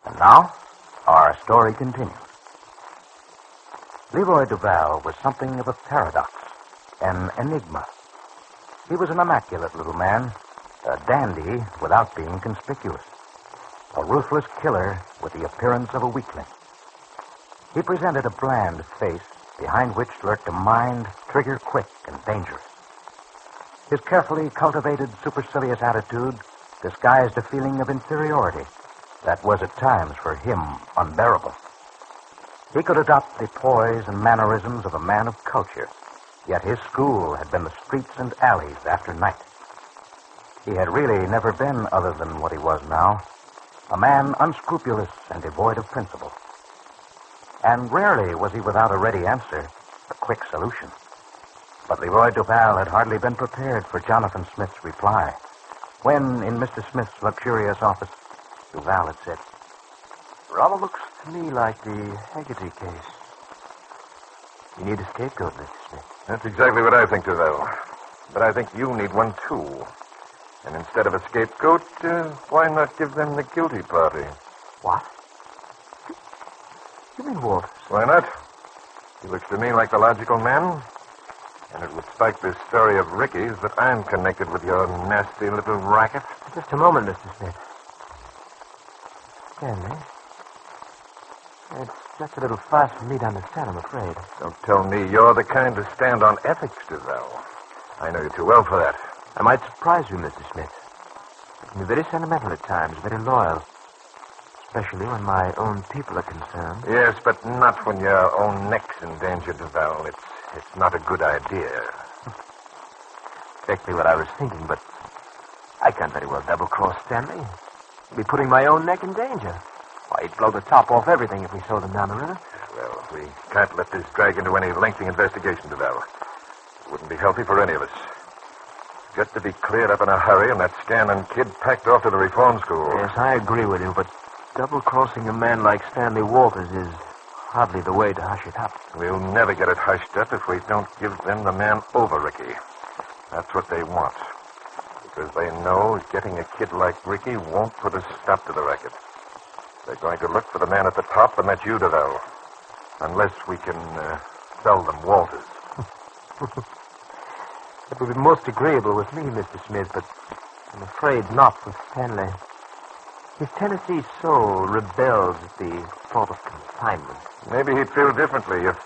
And now, our story continues. Leroy Duval was something of a paradox, an enigma. He was an immaculate little man, a dandy without being conspicuous, a ruthless killer with the appearance of a weakling. He presented a bland face behind which lurked a mind trigger-quick and dangerous. His carefully cultivated supercilious attitude disguised a feeling of inferiority that was at times for him unbearable. He could adopt the poise and mannerisms of a man of culture, yet his school had been the streets and alleys after night. He had really never been other than what he was now, a man unscrupulous and devoid of principle. And rarely was he without a ready answer, a quick solution. But Leroy Duval had hardly been prepared for Jonathan Smith's reply, when, in Mr. Smith's luxurious office, Duval had said, "Rather looks to me like the Haggerty case. You need a scapegoat, Mr. Smith." That's exactly what I think, Duval. But I think you need one, too. And instead of a scapegoat, why not give them the guilty party? What? You mean Walters? Why not? He looks to me like the logical man. And it would spike this story of Ricky's that I'm connected with your nasty little racket. Just a moment, Mr. Smith. Stanley. It's just a little fast for me to understand, I'm afraid. Don't tell me you're the kind to stand on ethics, Duval. I know you too well for that. I might surprise you, Mr. Smith. I can be very sentimental at times, very loyal. Especially when my own people are concerned. Yes, but not when your own neck's in danger, Duval. It's not a good idea. Exactly what I was thinking, but I can't very well double-cross Stanley. I'd be putting my own neck in danger. Why, he'd blow the top off everything if we sold him down the river. Well, we can't let this drag into any lengthy investigation, Duval. It wouldn't be healthy for any of us. Just to be cleared up in a hurry and that Stanton kid packed off to the reform school. Yes, I agree with you, but double-crossing a man like Stanley Walters is hardly the way to hush it up. We'll never get it hushed up if we don't give them the man over Ricky. That's what they want. Because they know getting a kid like Ricky won't put a stop to the racket. They're going to look for the man at the top, and that's you, Duval. Unless we can sell them Walters. It would be most agreeable with me, Mr. Smith, but I'm afraid not with Stanley. His Tennessee soul rebels at the thought of confinement. Maybe he'd feel differently if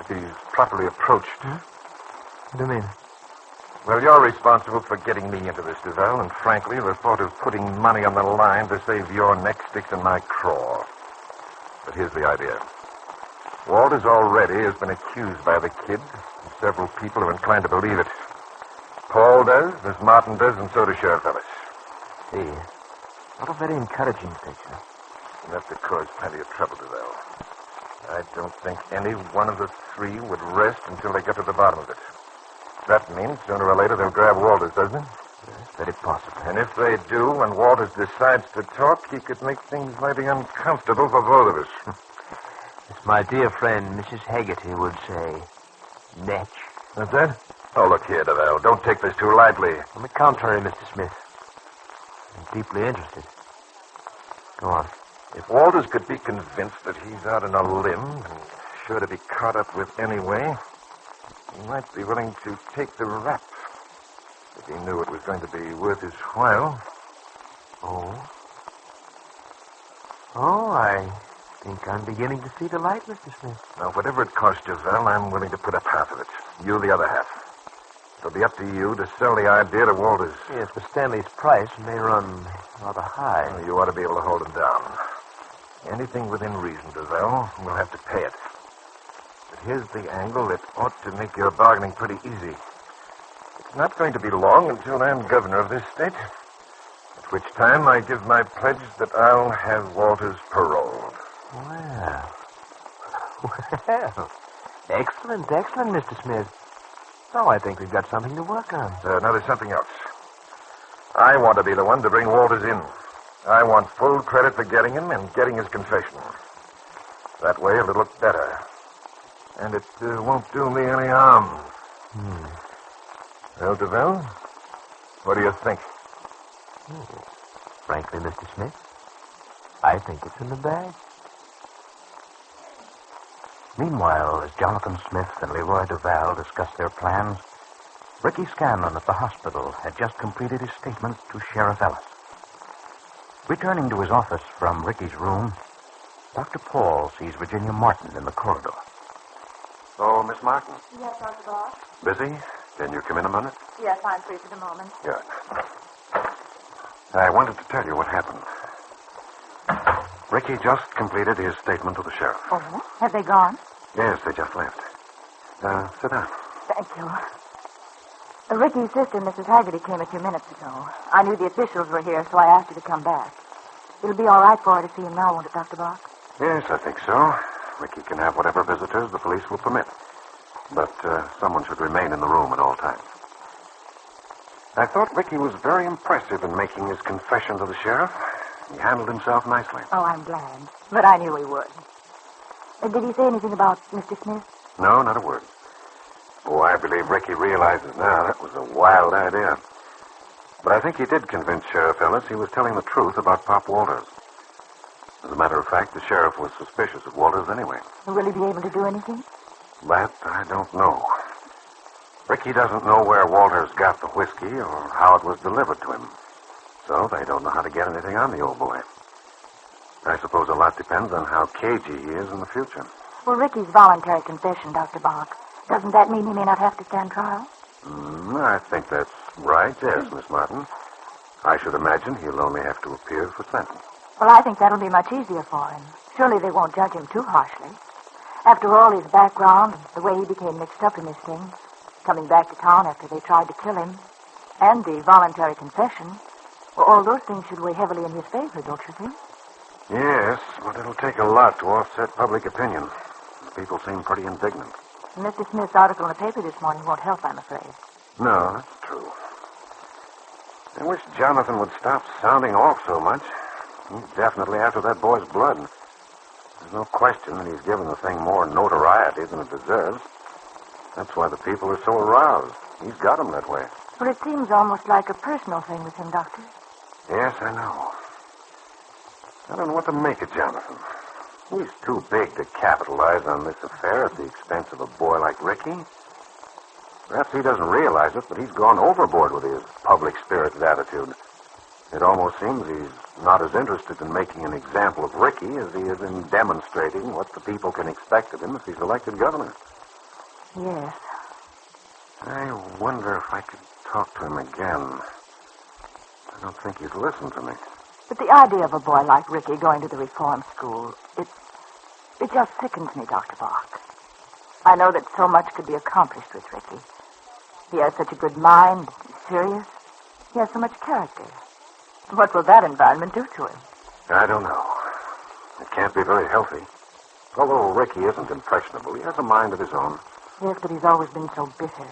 he's properly approached. What do you mean? Well, you're responsible for getting me into this, Duval, and frankly, the thought of putting money on the line to save your neck sticks in my craw. But here's the idea. Walters already has been accused by the kid, and several people are inclined to believe it. Paul does, Miss Martin does, and so does Sheriff Ellis. See, not a very encouraging picture. Enough to cause plenty of trouble, Duval. I don't think any one of the three would rest until they get to the bottom of it. That means sooner or later they'll grab Walters, doesn't it? Yes, very possible. And if they do, and Walters decides to talk, he could make things mighty uncomfortable for both of us. As my dear friend Mrs. Haggerty would say, netch. What's that? Oh, look here, Duval. Don't take this too lightly. On the contrary, Mr. Smith. I'm deeply interested. Go on. If Walters could be convinced that he's out on a limb and sure to be caught up with anyway, he might be willing to take the rap if he knew it was going to be worth his while. Oh? Oh, I think I'm beginning to see the light, Mr. Smith. Now, whatever it costs you, Val, I'm willing to put up half of it. You the other half. It'll be up to you to sell the idea to Walters. Yes, but Stanley's price may run rather high. Well, you ought to be able to hold him down. Anything within reason, Duval, we'll have to pay it. But here's the angle that ought to make your bargaining pretty easy. It's not going to be long until I'm governor of this state, at which time I give my pledge that I'll have Walters paroled. Well. Excellent, Mr. Smith. Now I think we've got something to work on. Now there's something else. I want to be the one to bring Walters in. I want full credit for getting him and getting his confession. That way it'll look better. And it won't do me any harm. Well, Duval, what do you think? Frankly, Mr. Smith, I think it's in the bag. Meanwhile, as Jonathan Smith and Leroy Duval discussed their plans, Ricky Scanlon at the hospital had just completed his statement to Sheriff Ellis. Returning to his office from Ricky's room, Dr. Paul sees Virginia Martin in the corridor. Oh, Miss Martin. Yes, Dr. Boss? Busy? Can you come in a minute? Yes, I'm free for the moment. Good. I wanted to tell you what happened. Ricky just completed his statement to the sheriff. Oh? Have they gone? Yes, they just left. Sit down. Thank you. Ricky's sister, Mrs. Haggerty, came a few minutes ago. I knew the officials were here, so I asked her to come back. It'll be all right for her to see him now, won't it, Dr. Bach? Yes, I think so. Ricky can have whatever visitors the police will permit. But someone should remain in the room at all times. I thought Ricky was very impressive in making his confession to the sheriff. He handled himself nicely. Oh, I'm glad. But I knew he would. Did he say anything about Mr. Smith? No, not a word. Oh, I believe Ricky realizes now that was a wild idea. But I think he did convince Sheriff Ellis he was telling the truth about Pop Walters. As a matter of fact, the sheriff was suspicious of Walters anyway. Will he be able to do anything? That I don't know. Ricky doesn't know where Walters got the whiskey or how it was delivered to him. So they don't know how to get anything on the old boy. I suppose a lot depends on how cagey he is in the future. Well, Ricky's voluntary confession, Dr. Bach. Doesn't that mean he may not have to stand trial? I think that's right, yes, Miss Martin. I should imagine he'll only have to appear for sentence. Well, I think that'll be much easier for him. Surely they won't judge him too harshly. After all, his background, the way he became mixed up in this thing, coming back to town after they tried to kill him, and the voluntary confession, well, all those things should weigh heavily in his favor, don't you think? Yes, but it'll take a lot to offset public opinion. The people seem pretty indignant. Mr. Smith's article in the paper this morning won't help, I'm afraid. No, that's true. I wish Jonathan would stop sounding off so much. He's definitely after that boy's blood. There's no question that he's given the thing more notoriety than it deserves. That's why the people are so aroused. He's got them that way. Well, it seems almost like a personal thing with him, Doctor. Yes, I know. I don't know what to make of Jonathan. He's too big to capitalize on this affair at the expense of a boy like Ricky. Perhaps he doesn't realize it, but he's gone overboard with his public-spirited attitude. It almost seems he's not as interested in making an example of Ricky as he is in demonstrating what the people can expect of him if he's elected governor. Yes. I wonder if I could talk to him again. I don't think he'd listen to me. But the idea of a boy like Ricky going to the reform school, it just sickens me, Dr. Bach. I know that so much could be accomplished with Ricky. He has such a good mind. He's serious. He has so much character. What will that environment do to him? I don't know. It can't be very healthy. Although Ricky isn't impressionable, he has a mind of his own. Yes, but he's always been so bitter.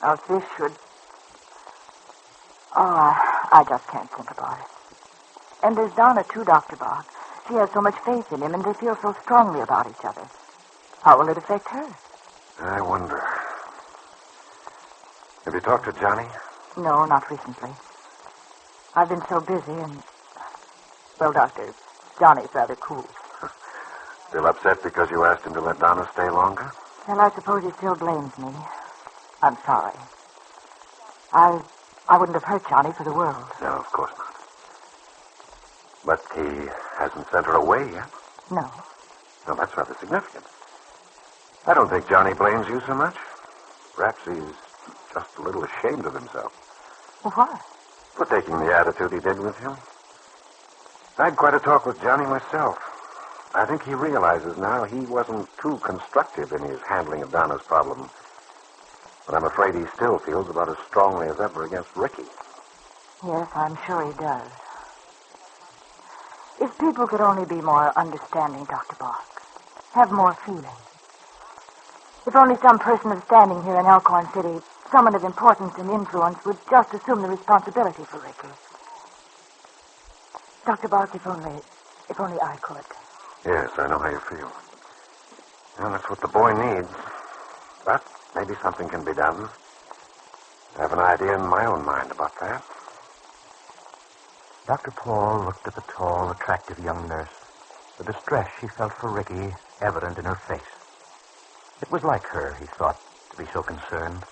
Now, if this should... Oh, I just can't think about it. And there's Donna, too, Dr. Bach. She has so much faith in him, and they feel so strongly about each other. How will it affect her? I wonder. Have you talked to Johnny? No, not recently. I've been so busy, and... Well, Doctor, Johnny's rather cool. Still upset because you asked him to let Donna stay longer? Well, I suppose he still blames me. I'm sorry. I wouldn't have hurt Johnny for the world. No, of course not. But he hasn't sent her away yet? No. Well, that's rather significant. I don't think Johnny blames you so much. Perhaps he's just a little ashamed of himself. Well, why? For taking the attitude he did with you. I had quite a talk with Johnny myself. I think he realizes now he wasn't too constructive in his handling of Donna's problem. But I'm afraid he still feels about as strongly as ever against Ricky. Yes, I'm sure he does. If people could only be more understanding, Dr. Bach, have more feeling. If only some person is standing here in Elkhorn City, someone of importance and influence, would just assume the responsibility for Ricky. Dr. Bach, if only I could. Yes, I know how you feel. Well, that's what the boy needs. But maybe something can be done. I have an idea in my own mind about that. Dr. Paul looked at the tall, attractive young nurse, the distress she felt for Ricky evident in her face. It was like her, he thought, to be so concerned.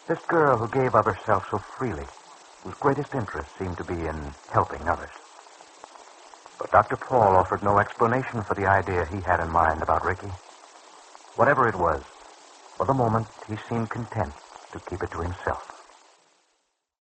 This girl who gave of herself so freely, whose greatest interest seemed to be in helping others. But Dr. Paul offered no explanation for the idea he had in mind about Ricky. Whatever it was, for the moment, he seemed content to keep it to himself.